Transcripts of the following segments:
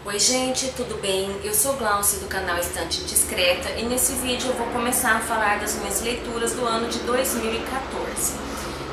Oi gente, tudo bem? Eu sou Glaucia do canal Estante Indiscreta e nesse vídeo eu vou começar a falar das minhas leituras do ano de 2014.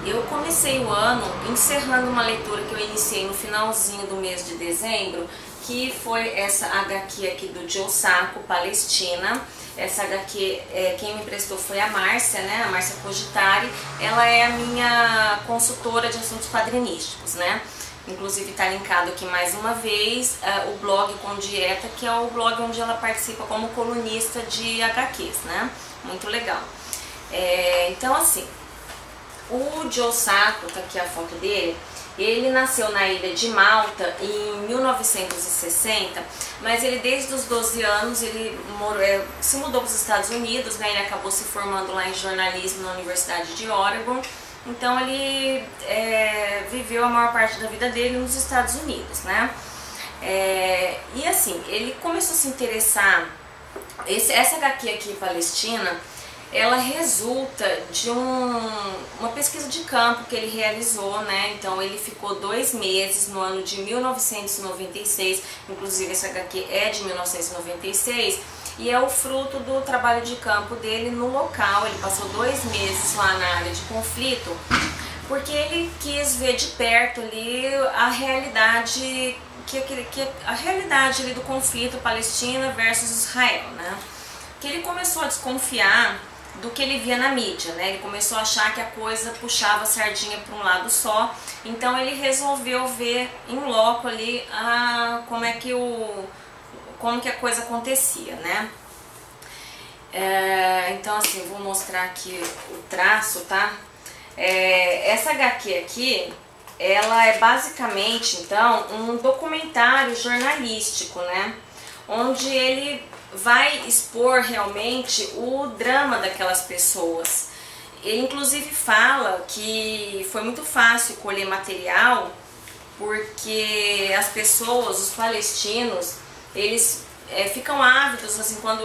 Eu comecei o ano encerrando uma leitura que eu iniciei no finalzinho do mês de dezembro, que foi essa HQ aqui do Joe Sacco, Palestina. Essa HQ, quem me emprestou foi a Márcia, né? A Márcia Cogitari. Ela é a minha consultora de assuntos quadrinísticos, né? Inclusive está linkado aqui mais uma vez o blog Com Dieta, que é o blog onde ela participa como colunista de HQs, né? Muito legal. Então assim, o Joe Sacco, tá aqui a foto dele, ele nasceu na ilha de Malta em 1960, mas ele desde os 12 anos ele se mudou para os Estados Unidos, né? Ele acabou se formando lá em jornalismo na Universidade de Oregon. Então ele viveu a maior parte da vida dele nos Estados Unidos, né? E assim, ele começou a se interessar, essa HQ aqui, Palestina, ela resulta de uma pesquisa de campo que ele realizou, né? Então ele ficou 2 meses no ano de 1996, inclusive essa HQ é de 1996, e é o fruto do trabalho de campo dele no local. Ele passou 2 meses lá na área de conflito, porque ele quis ver de perto ali a realidade, a realidade ali do conflito Palestina versus Israel, né? Que ele começou a desconfiar do que ele via na mídia, né? Ele começou a achar que a coisa puxava a sardinha para um lado só, então ele resolveu ver em loco ali como que a coisa acontecia, né? Então assim, vou mostrar aqui o traço, tá? Essa HQ aqui, ela é basicamente, então, um documentário jornalístico, né? Onde ele vai expor realmente o drama daquelas pessoas. Ele inclusive fala que foi muito fácil colher material, porque as pessoas, os palestinos, eles ficam ávidos assim, quando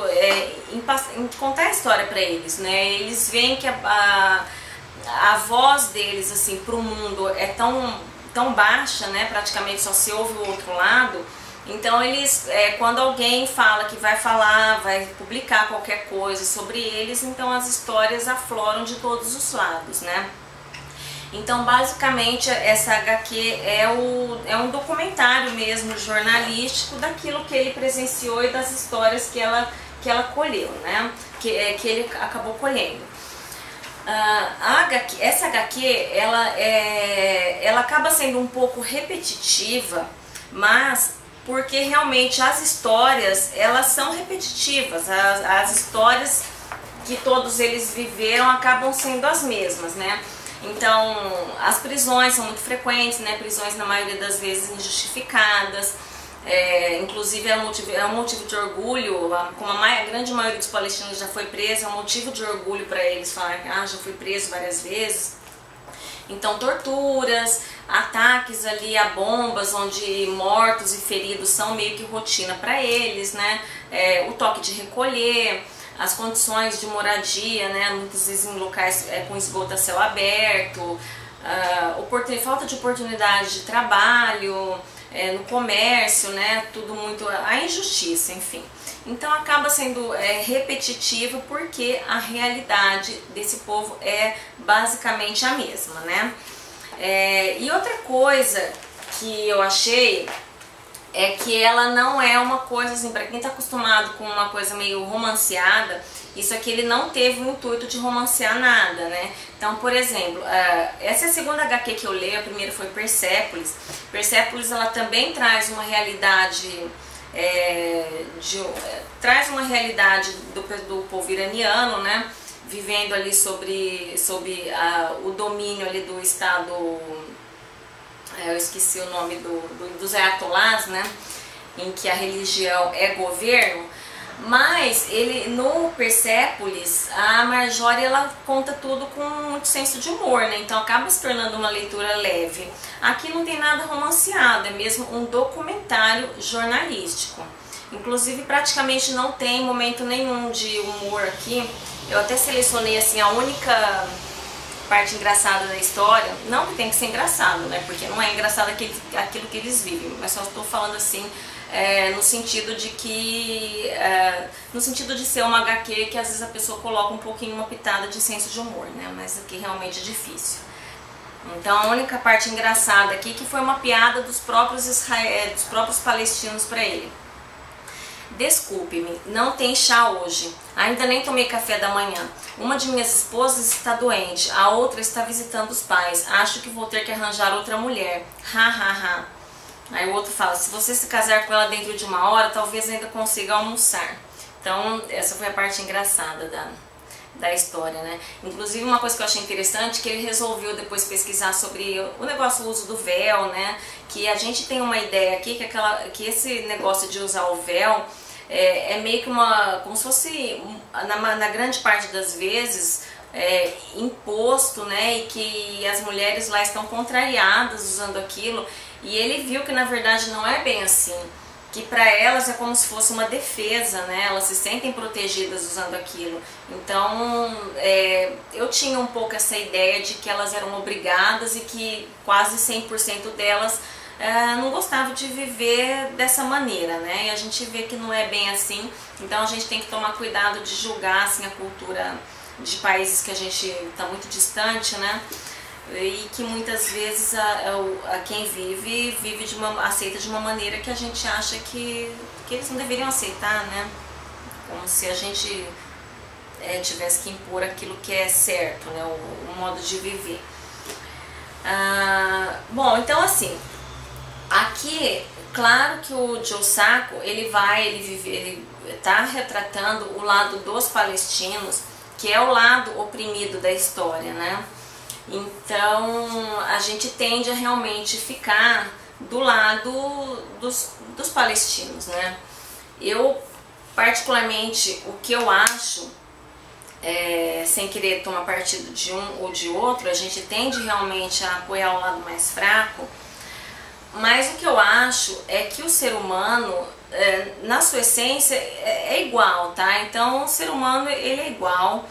em contar a história para eles, né? Eles veem que a voz deles assim para o mundo é tão baixa, né? Praticamente só se ouve o outro lado. Então eles, quando alguém fala que vai publicar qualquer coisa sobre eles, então as histórias afloram de todos os lados, né? Então basicamente essa HQ é um documentário mesmo jornalístico daquilo que ele presenciou e das histórias que ela colheu, né? Que ele acabou colhendo. Essa HQ ela acaba sendo um pouco repetitiva, mas porque realmente as histórias elas são repetitivas, as histórias que todos eles viveram acabam sendo as mesmas, né? Então as prisões são muito frequentes, né? Prisões na maioria das vezes injustificadas, inclusive é um motivo de orgulho, como a grande maioria dos palestinos já foi preso, é um motivo de orgulho para eles falar que já fui preso várias vezes. Então torturas, ataques ali a bombas, onde mortos e feridos são meio que rotina para eles, né? O toque de recolher, as condições de moradia, né? Muitas vezes em locais com esgoto a céu aberto, falta de oportunidade de trabalho, no comércio, né? Tudo muito, a injustiça, enfim. Então acaba sendo repetitivo porque a realidade desse povo é basicamente a mesma, né? E outra coisa que eu achei é que ela não é uma coisa assim, para quem está acostumado com uma coisa meio romanceada, isso aqui ele não teve o intuito de romancear nada, né? Então, por exemplo, essa é a segunda HQ que eu leio, a primeira foi Persépolis. Persépolis ela também traz uma realidade do povo iraniano, né? Vivendo ali sob o domínio ali do Estado, eu esqueci o nome dos ayatolás, né? Em que a religião é governo. Mas no Persépolis, a Marjorie ela conta tudo com muito senso de humor, né? Então acaba se tornando uma leitura leve. Aqui não tem nada romanceado, é mesmo um documentário jornalístico. Inclusive praticamente não tem momento nenhum de humor aqui. Eu até selecionei assim a única parte engraçada da história, não que tem que ser engraçado, né? Porque não é engraçado aquilo que eles vivem, mas só estou falando assim, no sentido de que, no sentido de ser uma HQ que às vezes a pessoa coloca um pouquinho, uma pitada de senso de humor, né? Mas aqui realmente é difícil. Então a única parte engraçada aqui que foi uma piada dos próprios palestinos para ele. Desculpe-me, não tem chá hoje. Ainda nem tomei café da manhã. Uma de minhas esposas está doente, a outra está visitando os pais. Acho que vou ter que arranjar outra mulher. Ha, ha, ha. Aí o outro fala, se você se casar com ela dentro de 1 hora, talvez ainda consiga almoçar. Então essa foi a parte engraçada da história, né? Inclusive uma coisa que eu achei interessante é que ele resolveu depois pesquisar sobre o negócio do uso do véu, né? Que a gente tem uma ideia aqui que esse negócio de usar o véu é meio que como se fosse, na grande parte das vezes, imposto, né? E que as mulheres lá estão contrariadas usando aquilo. E ele viu que na verdade não é bem assim. Que para elas é como se fosse uma defesa, né? Elas se sentem protegidas usando aquilo. Então, eu tinha um pouco essa ideia de que elas eram obrigadas e que quase 100% delas não gostavam de viver dessa maneira, né? E a gente vê que não é bem assim. Então a gente tem que tomar cuidado de julgar assim, a cultura de países que a gente está muito distante, né? E que muitas vezes quem vive aceita de uma maneira que a gente acha que eles não deveriam aceitar, né? Como se a gente tivesse que impor aquilo que é certo, né? O modo de viver. Bom, então assim, aqui, claro que o Joe Sacco, ele está retratando o lado dos palestinos, que é o lado oprimido da história, né? Então a gente tende a realmente ficar do lado dos palestinos, né? Eu, particularmente, o que eu acho, sem querer tomar partido de um ou de outro, a gente tende realmente a apoiar o lado mais fraco, mas o que eu acho é que o ser humano, na sua essência, é igual, tá? Então o ser humano, ele é igual.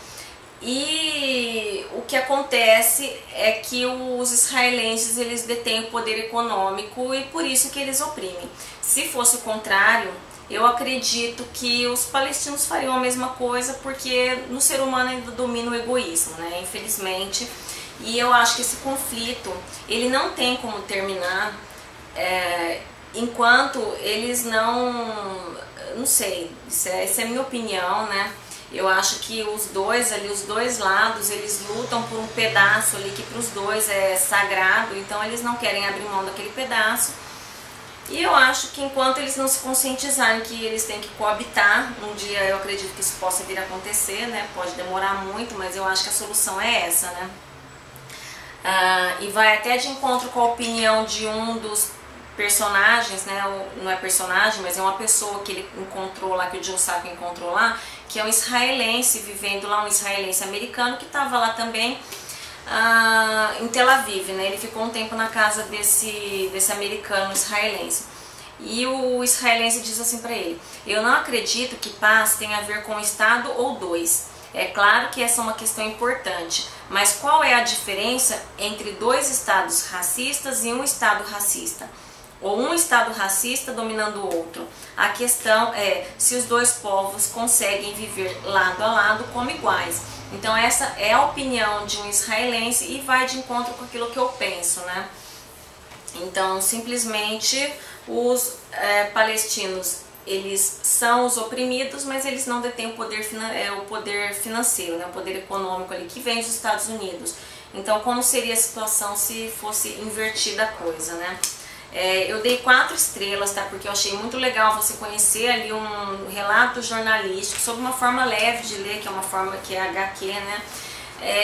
E o que acontece é que os israelenses, eles detêm o poder econômico e por isso que eles oprimem. Se fosse o contrário, eu acredito que os palestinos fariam a mesma coisa, porque no ser humano ainda domina o egoísmo, né? Infelizmente. E eu acho que esse conflito, ele não tem como terminar enquanto eles não sei, essa é a minha opinião, né? Eu acho que os dois lados, eles lutam por um pedaço ali que para os dois é sagrado, então eles não querem abrir mão daquele pedaço. E eu acho que enquanto eles não se conscientizarem que eles têm que coabitar, um dia eu acredito que isso possa vir a acontecer, né? Pode demorar muito, mas eu acho que a solução é essa, né? E vai até de encontro com a opinião de um dos personagens, né? Não é personagem, mas é uma pessoa que ele encontrou lá, que o Joe Sacco encontrou lá, que é um israelense vivendo lá, um israelense americano que estava lá também em Tel Aviv, né? Ele ficou um tempo na casa desse americano israelense. E o israelense diz assim para ele: eu não acredito que paz tenha a ver com um estado ou dois. É claro que essa é uma questão importante, mas qual é a diferença entre dois estados racistas e um estado racista? Ou um estado racista dominando o outro? A questão é se os dois povos conseguem viver lado a lado como iguais. Então essa é a opinião de um israelense e vai de encontro com aquilo que eu penso, né? Então simplesmente os palestinos, eles são os oprimidos, mas eles não detêm o poder financeiro, né? O poder econômico ali que vem dos Estados Unidos. Então como seria a situação se fosse invertida a coisa, né? Eu dei 4 estrelas, tá? Porque eu achei muito legal você conhecer ali um relato jornalístico sobre uma forma leve de ler, que é uma forma que é HQ, né?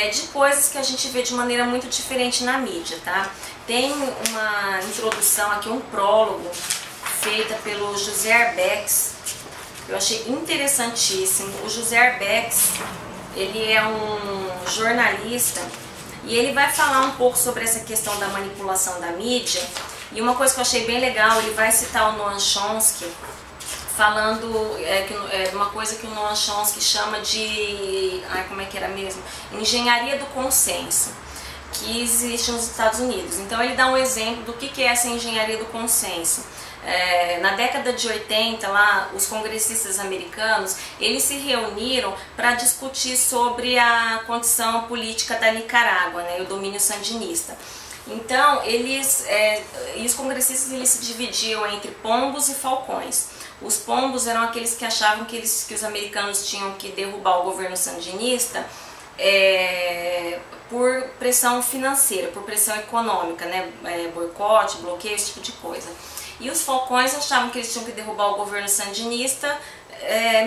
De coisas que a gente vê de maneira muito diferente na mídia, tá? Tem uma introdução aqui, um prólogo feita pelo José Arbex. Eu achei interessantíssimo. O José Arbex, ele é um jornalista e ele vai falar um pouco sobre essa questão da manipulação da mídia. E uma coisa que eu achei bem legal, ele vai citar o Noam Chomsky, falando uma coisa que o Noam Chomsky chama de, como é que era mesmo? Engenharia do consenso. que existe nos Estados Unidos. Então ele dá um exemplo do que é essa engenharia do consenso. Na década de 80, lá, os congressistas americanos, eles se reuniram para discutir sobre a condição política da Nicarágua, né, e o domínio sandinista. Então, os congressistas eles se dividiam entre pombos e falcões. Os pombos eram aqueles que achavam que os americanos tinham que derrubar o governo sandinista por pressão financeira, por pressão econômica, né, boicote, bloqueio, esse tipo de coisa. E os falcões achavam que eles tinham que derrubar o governo sandinista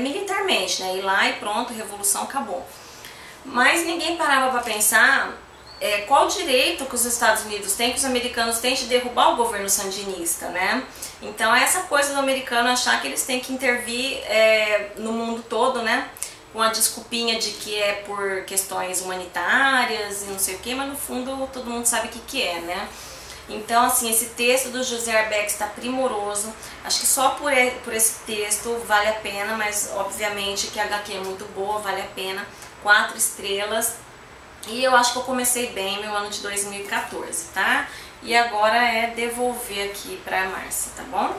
militarmente, né, ir lá e pronto, revolução acabou. Mas ninguém parava para pensar qual direito que os Estados Unidos têm, que os americanos têm de derrubar o governo sandinista, né? Então essa coisa do americano achar que eles têm que intervir no mundo todo, né? Com a desculpinha de que é por questões humanitárias e não sei o que, mas no fundo todo mundo sabe o que é, né? Então, assim, esse texto do José Arbex está primoroso. Acho que só por esse texto vale a pena, mas obviamente que a HQ é muito boa, vale a pena. 4 estrelas. E eu acho que eu comecei bem meu ano de 2014, tá? E agora é devolver aqui pra Márcia, tá bom?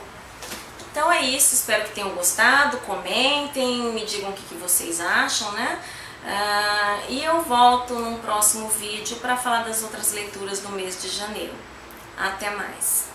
Então é isso, espero que tenham gostado, comentem, me digam o que vocês acham, né? E eu volto num próximo vídeo para falar das outras leituras do mês de janeiro. Até mais!